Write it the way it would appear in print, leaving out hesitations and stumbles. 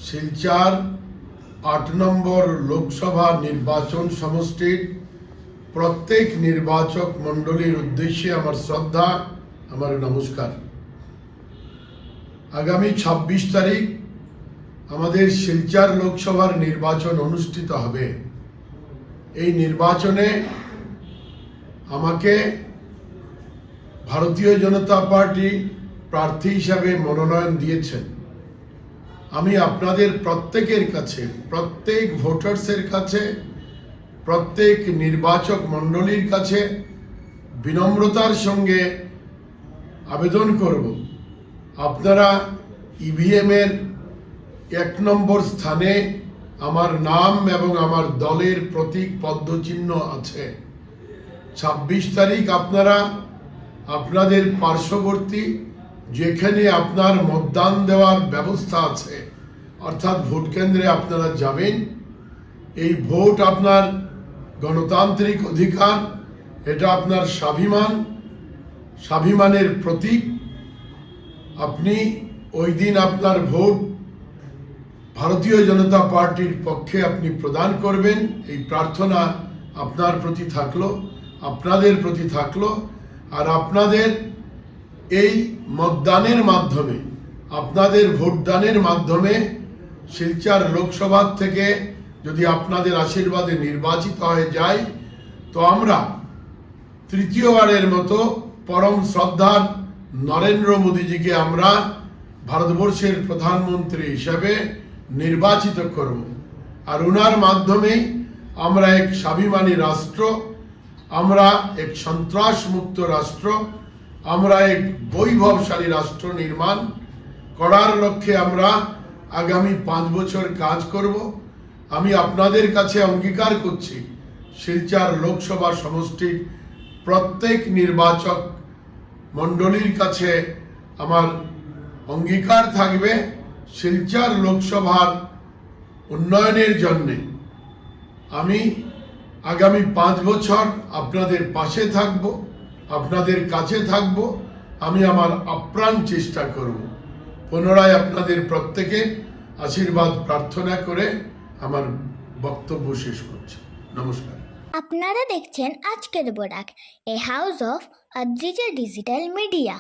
শিলচর ৮ নম্বর লোকসভা নির্বাচন সমষ্টির প্রত্যেক নির্বাচক মণ্ডলীর উদ্দেশ্যে আমার শ্রদ্ধা, আমার নমস্কার। আগামী ২৬ তারিখ আমাদের শিলচর লোকসভার নির্বাচন অনুষ্ঠিত হবে। এই নির্বাচনে আমাকে ভারতীয় জনতা পার্টি প্রার্থী হিসাবে মনোনয়ন দিয়েছেন। আমি আপনাদের প্রত্যেকের কাছে, প্রত্যেক ভোটার্সের কাছে, প্রত্যেক নির্বাচক মণ্ডলীর কাছে বিনম্রতার সঙ্গে আবেদন করব, আপনারা ইভিএম এর ১ নম্বর স্থানে আমার নাম এবং আমার দলের প্রতীক পদ্মচিহ্ন আছে। ২৬ তারিখ আপনারা আপনাদের পার্শ্ববর্তী যেখানে আপনার মতদান দেওয়ার ব্যবস্থা আছে, অর্থাৎ ভোট কেন্দ্রে আপনারা যাবেন। এই ভোট আপনার গণতান্ত্রিক অধিকার, এটা আপনার স্বাভিমানের প্রতীক। আপনি ওই দিন আপনার ভোট ভারতীয় জনতা পার্টির পক্ষে আপনি প্রদান করবেন, এই প্রার্থনা আপনার প্রতি থাকলো, আপনাদের প্রতি থাকলো। আর আপনাদের এই মতদানের মাধ্যমে, আপনাদের ভোটদানের মাধ্যমে শিলচর লোকসভা থেকে যদি আপনাদের আশীর্বাদে নির্বাচিত হয়ে যায়, তো আমরা তৃতীয়বারের মতো পরম শ্রদ্ধার নরেন্দ্র মোদীজিকে আমরা ভারতবর্ষের প্রধানমন্ত্রী হিসাবে নির্বাচিত করব। আর ওনার মাধ্যমেই আমরা এক স্বাভিমানী রাষ্ট্র, আমরা এক সন্ত্রাস মুক্ত রাষ্ট্র, আমরা এক বৈভবশালী রাষ্ট্র নির্মাণ করার লক্ষ্যে আমরা আগামী ৫ বছর কাজ করব। আমি আপনাদের কাছে অঙ্গীকার করছি, শিলচর লোকসভা সমষ্টির প্রত্যেক নির্বাচক মণ্ডলীর কাছে আমার অঙ্গীকার থাকবে, শিলচর লোকসভার উন্নয়নের জন্যে আমি আগামী ৫ বছর আপনাদের পাশে থাকব, আপনাদের কাছে থাকব। আমি আমার আপ্রাণ চেষ্টা করব। পুনরায় আপনাদের প্রত্যেকে আশীর্বাদ প্রার্থনা করে আমার বক্তব্য শেষ করছি। নমস্কার। আপনারা দেখছেন আজকের Barak, a house of Adrija digital media.